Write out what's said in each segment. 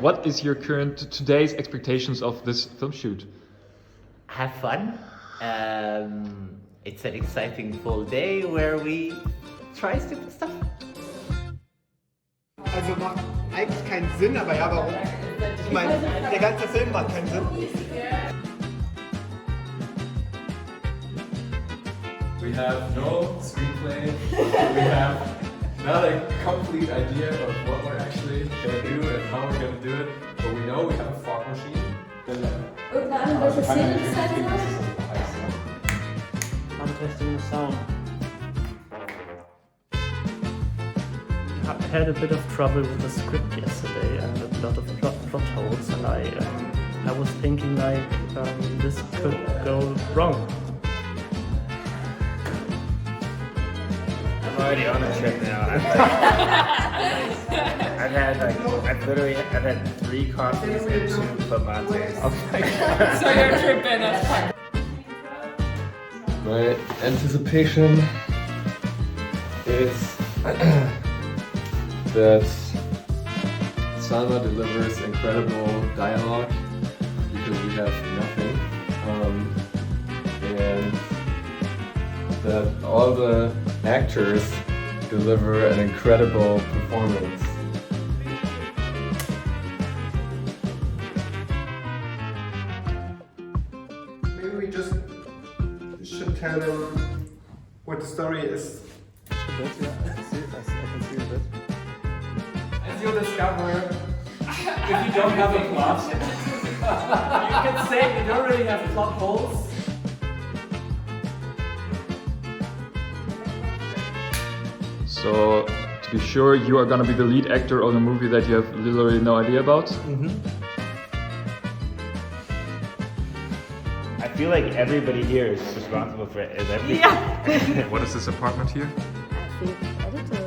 What is your current today's expectations of this film shoot? Have fun. It's an exciting full day where we try stupid stuff. Also macht eigentlich keinen Sinn, aber ja, warum? Ich meine, der ganze Film macht keinen Sinn. We have no screenplay. We have not a complete idea of what we're actually going to do and how we're going to do it. But we know we have a fog machine. Welche Szene I'm testing the sound. I had a bit of trouble with the script yesterday and a lot of plot holes, and I was thinking like this could go wrong. I'm already on a trip now. I've had 3 coffees and 2 clamates. So you're tripping as fuck. My anticipation is that Salma delivers incredible dialogue because we have nothing, and that all the actors deliver an incredible performance. Maybe we just should tell them what the story is. As you discover, if you don't have a plot, you can say you don't really have plot holes. So, to be sure, you are gonna be the lead actor on a movie that you have literally no idea about? I feel like everybody here is responsible for everything. Yeah. What is this apartment here? I think editor.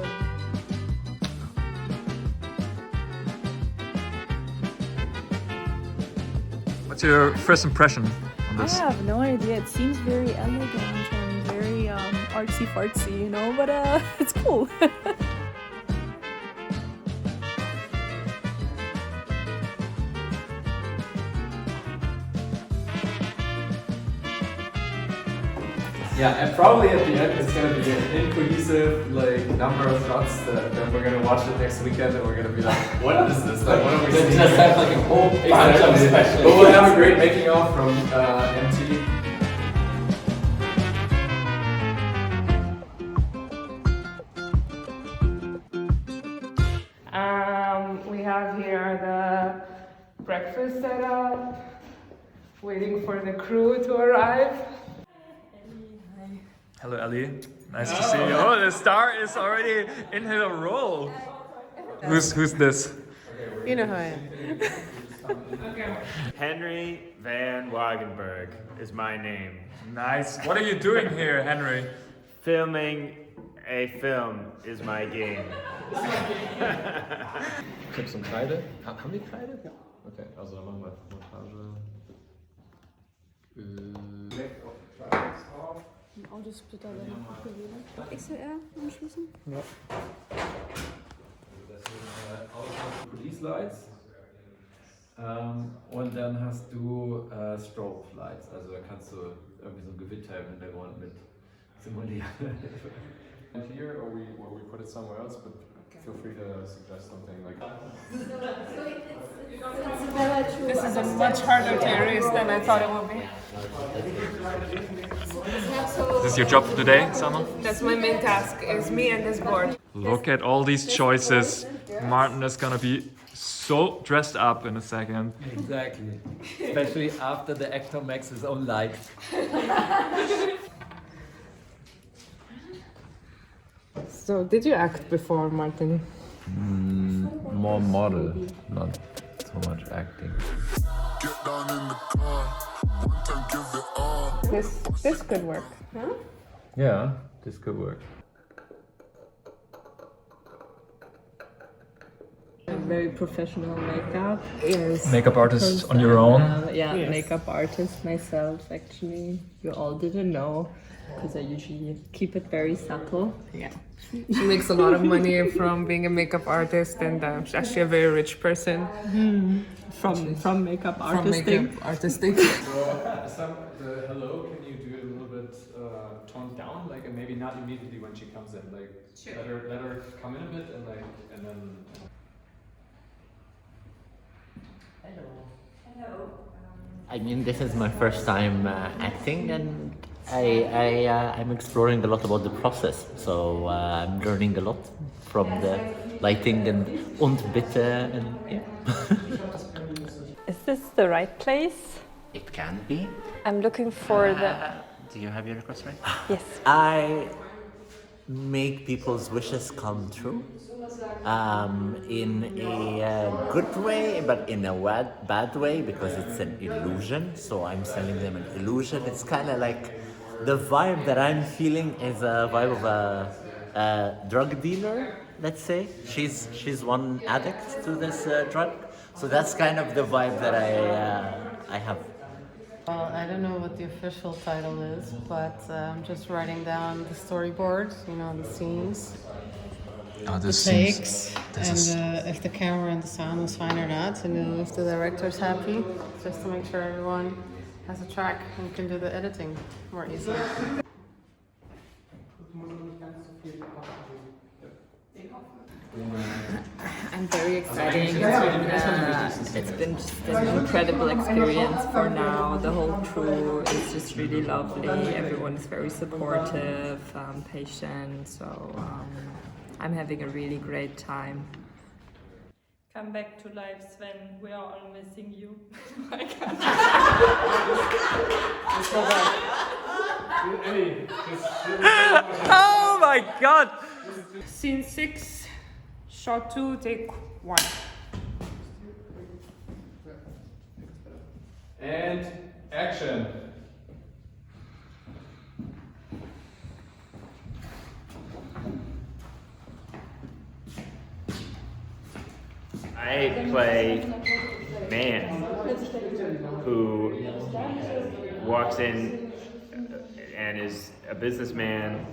What's your first impression on I this? have no idea. It seems very elegant and very artsy fartsy, you know, but it's cool. Yeah, and probably at the end it's gonna be an incohesive like number of shots that we're gonna watch it next weekend and we're gonna be like, what is this? Like, what are we seeing? Just have like a whole bunch of special But we'll have a great making of from MT. We have here the breakfast setup, waiting for the crew to arrive. Hello, Ellie. Nice to see you. Oh, the star is already in her role. Who's this? You know who I am. Henry Van Wagenberg is my name. Nice. What are you doing here, Henry? Filming a film is my game. Chips und Kreide. Haben die Kreide? Ja. Okay, also dann machen wir Montage. Ein Autosplitter wäre noch gut gewesen. XLR anschließen? Ja. Das sind Police Lights. Und dann hast du Strobe Lights. Also da kannst du irgendwie so ein Gewitter im Hintergrund mit simulieren. Here or we put it somewhere else, but feel free to suggest something like This is a much harder to erase than I thought it would be. Is this your job for today, Salma? That's my main task, is me and this board. Look at all these choices. Martin is gonna be so dressed up in a second. Exactly. Especially after the actor makes his own light. So, did you act before, Martin? More model, not so much acting. This could work. Huh? Yeah, this could work. very professional makeup. Yes. Makeup artist on your own? Yeah, makeup artist myself actually. You all didn't know because I usually keep it very subtle. Yeah. She makes a lot of money from being a makeup artist, and she's actually a very rich person. From makeup From artisting. makeup artisting. The hello, can you do it a little bit toned down, like, and maybe not immediately when she comes in, like, let her come in a bit and like, and then. I mean, this is my first time acting, and I'm exploring a lot about the process. So I'm learning a lot from the lighting and bitte, and yeah. Is this the right place? It can be. I'm looking for the. Do you have your request right? Yes. I make people's wishes come true in a good way, but in a bad way, because it's an illusion. So I'm selling them an illusion. It's kind of like the vibe that I'm feeling is a vibe of a drug dealer, let's say. She's one addict to this drug. So that's kind of the vibe that I have. Well, I don't know what the official title is, but I'm just writing down the storyboard, you know, the scenes, Oh, this the seems. takes, This and is. if the camera and the sound was fine or not, and if the director's happy, just to make sure everyone has a track and can do the editing more easily. I'm very excited. It's been just an incredible experience for now. The whole crew is just really lovely. Everyone is very supportive, patient. So I'm having a really great time. Come back to life, Sven. We are all missing you. Oh my god! Scene 6, shot 2, take 1. And action. I play man who walks in and is a businessman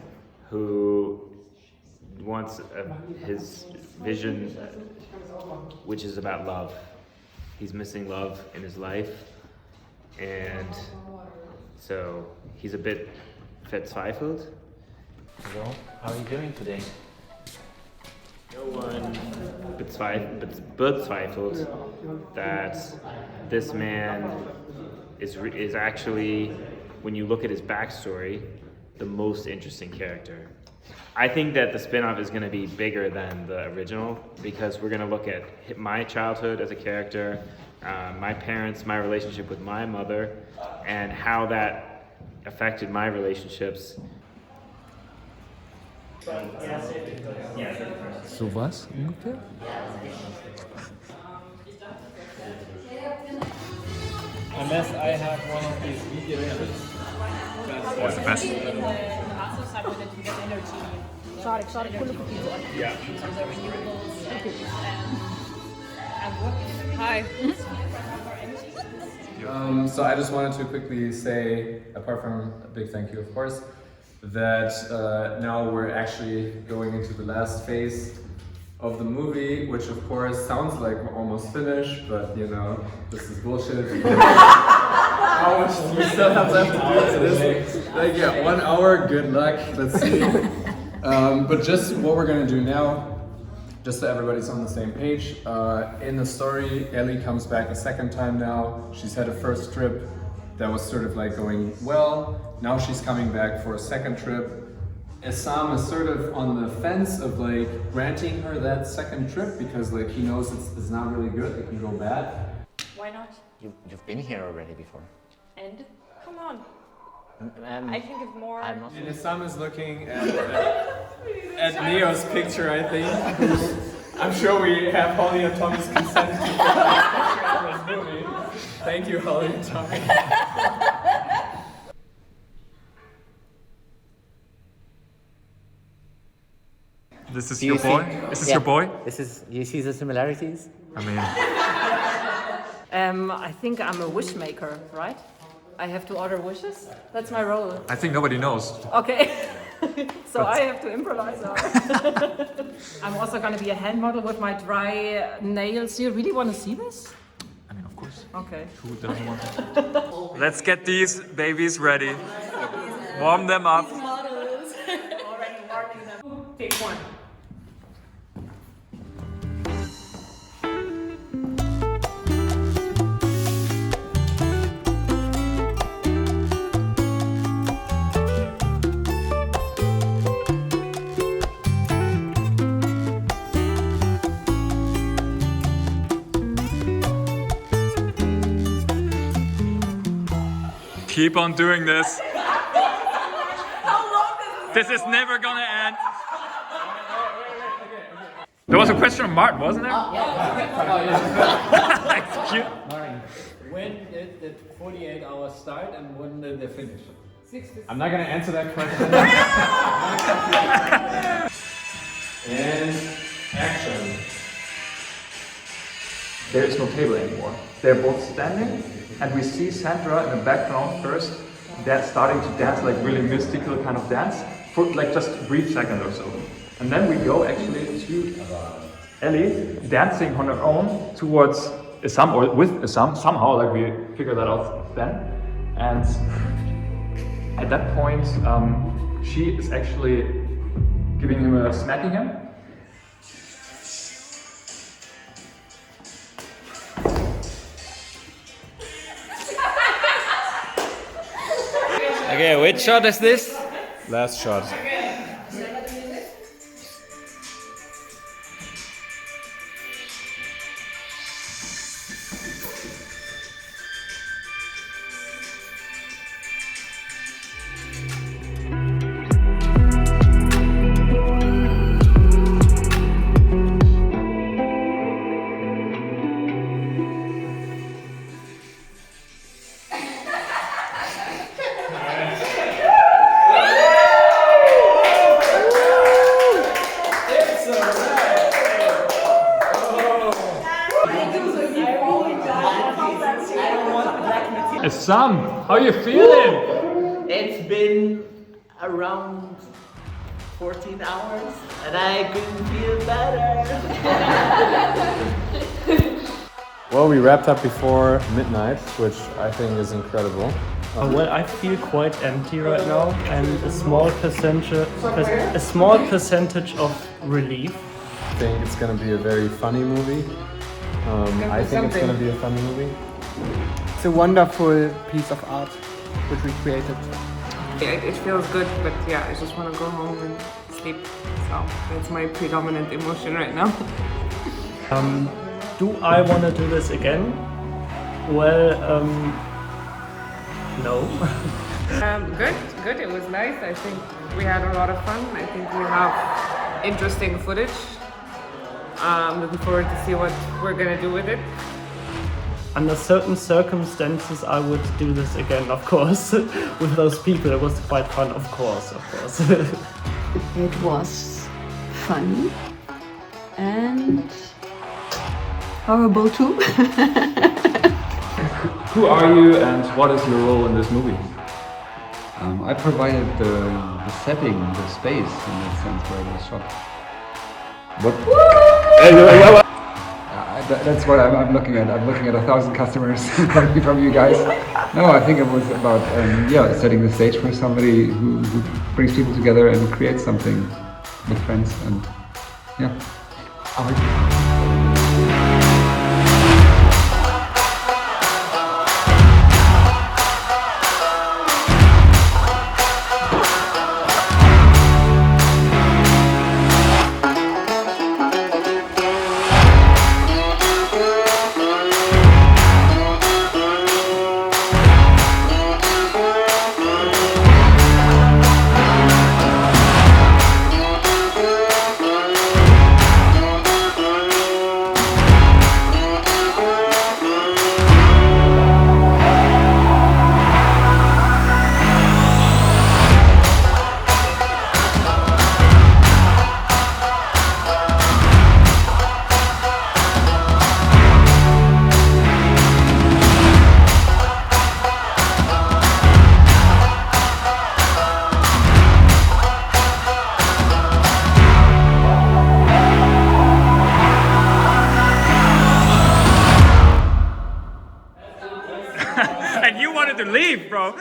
who wants his vision, which is about love. He's missing love in his life, and so he's a bit verzweifelt. Well, how are you doing today? No one bezweifelt that this man is actually, when you look at his backstory, the most interesting character. I think that the spin-off is going to be bigger than the original, because we're going to look at my childhood as a character, my parents, my relationship with my mother, and how that affected my relationships. So was ungefähr? Unless I have one of these videos. What's the best? Hi. So I just wanted to quickly say, apart from a big thank you, of course, that now we're actually going into the last phase of the movie, which of course sounds like we're almost finished, but you know, this is bullshit. How much do we still have left to do to this? Like, yeah, 1 hour, good luck, let's see. But just what we're gonna do now, just so everybody's on the same page, in the story, Ellie comes back a second time now. She's had a first trip that was sort of like going well. Now she's coming back for a second trip. Essam is sort of on the fence of like granting her that second trip because like he knows it's not really good, it can go bad. Why not? You've been here already before. And come on. I can give more. I'm not. And Essam is looking at Neo's picture, I think. I'm sure we have Holly and Tommy's consent to put this picture in this movie. Thank you, Holly and Tommy. this is Do your you boy? see- Is this yeah, your boy? This is. You see the similarities? I mean, I think I'm a wish maker, right? I have to order wishes? That's my role. I think nobody knows. Okay. So I have to improvise now. I'm also going to be a hand model with my dry nails. You really want to see this? I mean, of course. Okay. Who doesn't want to? Let's get these babies ready. Warm them up. Take one. Keep on doing this. This is never gonna end. There was a question of Martin, wasn't there? That's cute. When did the 48 hours start and when did they finish? I'm not gonna answer that question. And action. There is no table anymore. They're both standing, and we see Sandra in the background first, starting to dance like really mystical kind of dance for like just a brief second or so. And then we go actually to Ellie dancing on her own towards Isam or with Isam somehow, like we figured that out then. And at that point, she is actually giving him smacking him. Okay, which shot is this? Last shot. Isam, how you feeling? It's been around 14 hours, and I couldn't feel better. Well, we wrapped up before midnight, which I think is incredible. Well, I feel quite empty right now, and a small percentage of relief. I think it's gonna be a very funny movie. I think it's gonna be a funny movie. It's a wonderful piece of art which we created. It feels good, but yeah, I just want to go home and sleep. So that's my predominant emotion right now. Do I want to do this again? Well, no. Good. It was nice. I think we had a lot of fun. I think we have interesting footage. I'm looking forward to see what we're gonna do with it. Under certain circumstances, I would do this again, of course. With those people, it was quite fun, of course. It was funny and horrible too. Who are you and what is your role in this movie? I provided the setting, the space in that sense where it was shot. What? That's what I'm looking at. I'm looking at 1,000 customers from you guys. No, I think it was about setting the stage for somebody who brings people together and creates something with friends and yeah. And you wanted to leave, bro.